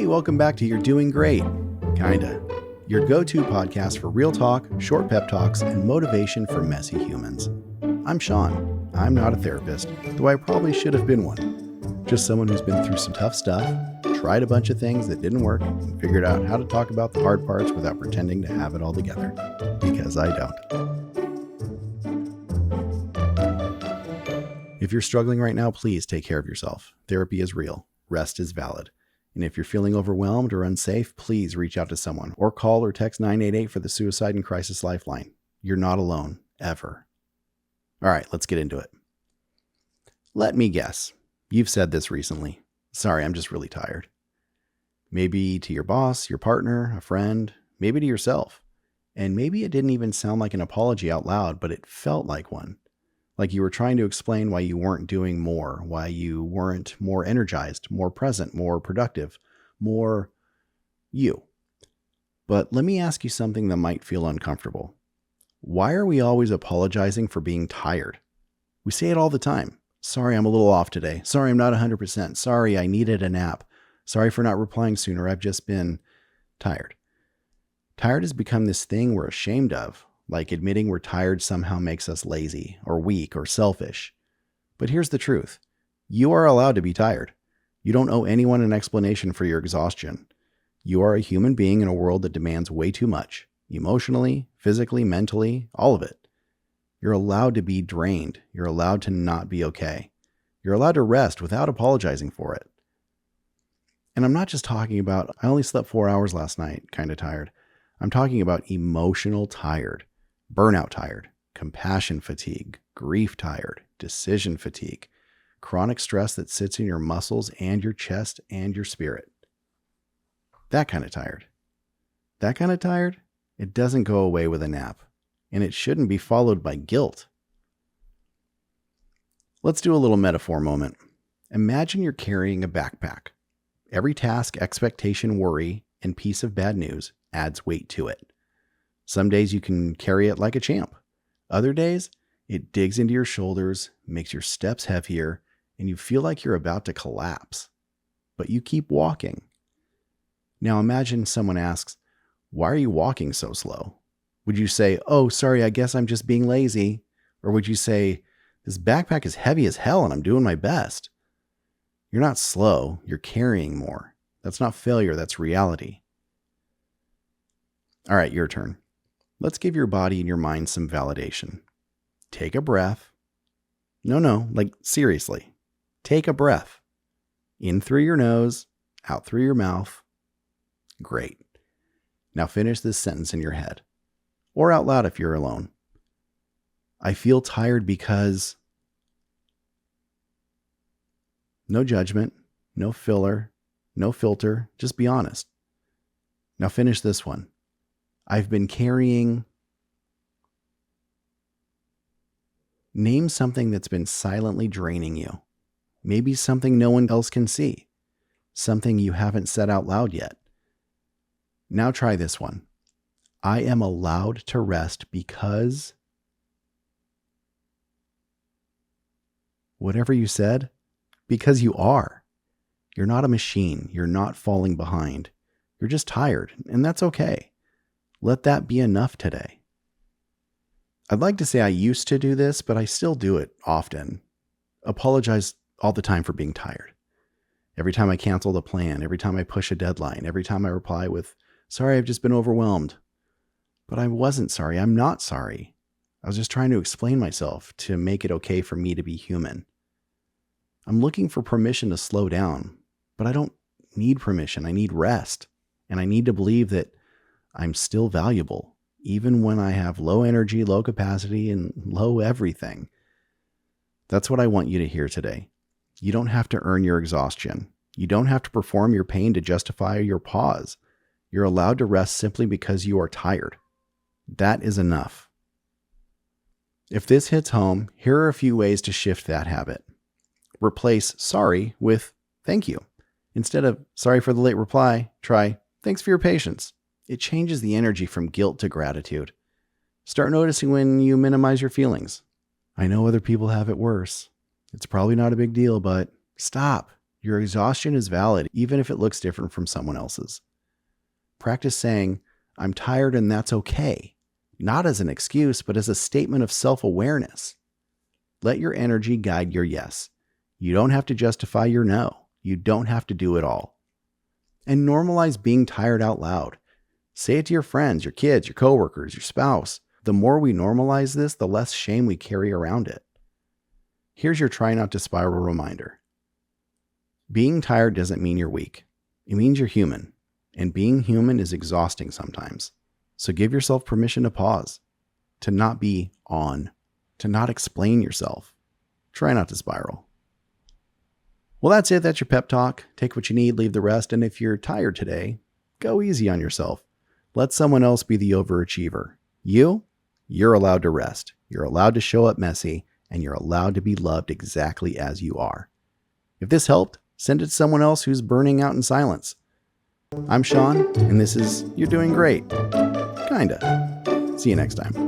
welcome back to You're Doing Great. Kinda. Your go-to podcast for real talk, short pep talks, and motivation for messy humans. I'm Sean. I'm not a therapist, though I probably should have been one. Just someone who's been through some tough stuff, tried a bunch of things that didn't work, and figured out how to talk about the hard parts without pretending to have it all together. Because I don't. If you're struggling right now, please take care of yourself. Therapy is real. Rest is valid. And if you're feeling overwhelmed or unsafe, please reach out to someone or call or text 988 for the Suicide and Crisis Lifeline. You're not alone, ever. All right, let's get into it. Let me guess. You've said this recently. Sorry, I'm just really tired. Maybe to your boss, your partner, a friend, maybe to yourself. And maybe it didn't even sound like an apology out loud, but it felt like one. Like you were trying to explain why you weren't doing more, why you weren't more energized, more present, more productive, more you. But let me ask you something that might feel uncomfortable. Why are we always apologizing for being tired? We say it all the time. Sorry, I'm a little off today. Sorry, I'm not 100%. Sorry, I needed a nap. Sorry for not replying sooner. I've just been tired. Tired has become this thing we're ashamed of. Like admitting we're tired somehow makes us lazy or weak or selfish. But here's the truth. You are allowed to be tired. You don't owe anyone an explanation for your exhaustion. You are a human being in a world that demands way too much. Emotionally, physically, mentally, all of it. You're allowed to be drained. You're allowed to not be okay. You're allowed to rest without apologizing for it. And I'm not just talking about, I only slept 4 hours last night, kind of tired. I'm talking about emotional tired. Burnout tired, compassion fatigue, grief tired, decision fatigue, chronic stress that sits in your muscles and your chest and your spirit. That kind of tired. That kind of tired, it doesn't go away with a nap, and it shouldn't be followed by guilt. Let's do a little metaphor moment. Imagine you're carrying a backpack. Every task, expectation, worry, and piece of bad news adds weight to it. Some days you can carry it like a champ. Other days, it digs into your shoulders, makes your steps heavier, and you feel like you're about to collapse. But you keep walking. Now imagine someone asks, "Why are you walking so slow?" Would you say, "Oh, sorry, I guess I'm just being lazy"? Or would you say, "This backpack is heavy as hell and I'm doing my best"? You're not slow, you're carrying more. That's not failure, that's reality. All right, your turn. Let's give your body and your mind some validation. Take a breath. No, like seriously. Take a breath. In through your nose, out through your mouth. Great. Now finish this sentence in your head. Or out loud if you're alone. I feel tired because... No judgment, no filler, no filter. Just be honest. Now finish this one. I've been carrying... Name something that's been silently draining you. Maybe something no one else can see. Something you haven't said out loud yet. Now try this one. I am allowed to rest because... Whatever you said, because you are. You're not a machine. You're not falling behind. You're just tired, and that's okay. Let that be enough today. I'd like to say I used to do this, but I still do it often. Apologize all the time for being tired. Every time I cancel the plan, every time I push a deadline, every time I reply with, "Sorry, I've just been overwhelmed." But I wasn't sorry. I'm not sorry. I was just trying to explain myself to make it okay for me to be human. I'm looking for permission to slow down, but I don't need permission. I need rest. And I need to believe that I'm still valuable, even when I have low energy, low capacity, and low everything. That's what I want you to hear today. You don't have to earn your exhaustion. You don't have to perform your pain to justify your pause. You're allowed to rest simply because you are tired. That is enough. If this hits home, here are a few ways to shift that habit. Replace sorry with thank you. Instead of sorry for the late reply, try thanks for your patience. It changes the energy from guilt to gratitude. Start noticing when you minimize your feelings. I know other people have it worse. It's probably not a big deal, but stop. Your exhaustion is valid, even if it looks different from someone else's. Practice saying, I'm tired and that's okay, not as an excuse, but as a statement of self-awareness. Let your energy guide your yes. You don't have to justify your no. You don't have to do it all. And normalize being tired out loud. Say it to your friends, your kids, your coworkers, your spouse. The more we normalize this, the less shame we carry around it. Here's your try not to spiral reminder. Being tired doesn't mean you're weak. It means you're human. And being human is exhausting sometimes. So give yourself permission to pause, to not be on, to not explain yourself. Try not to spiral. Well, that's it. That's your pep talk. Take what you need, leave the rest. And if you're tired today, go easy on yourself. Let someone else be the overachiever. You're allowed to rest. You're allowed to show up messy, and you're allowed to be loved exactly as you are. If this helped, send it to someone else who's burning out in silence. I'm Sean, and this is You're Doing Great. Kinda. See you next time.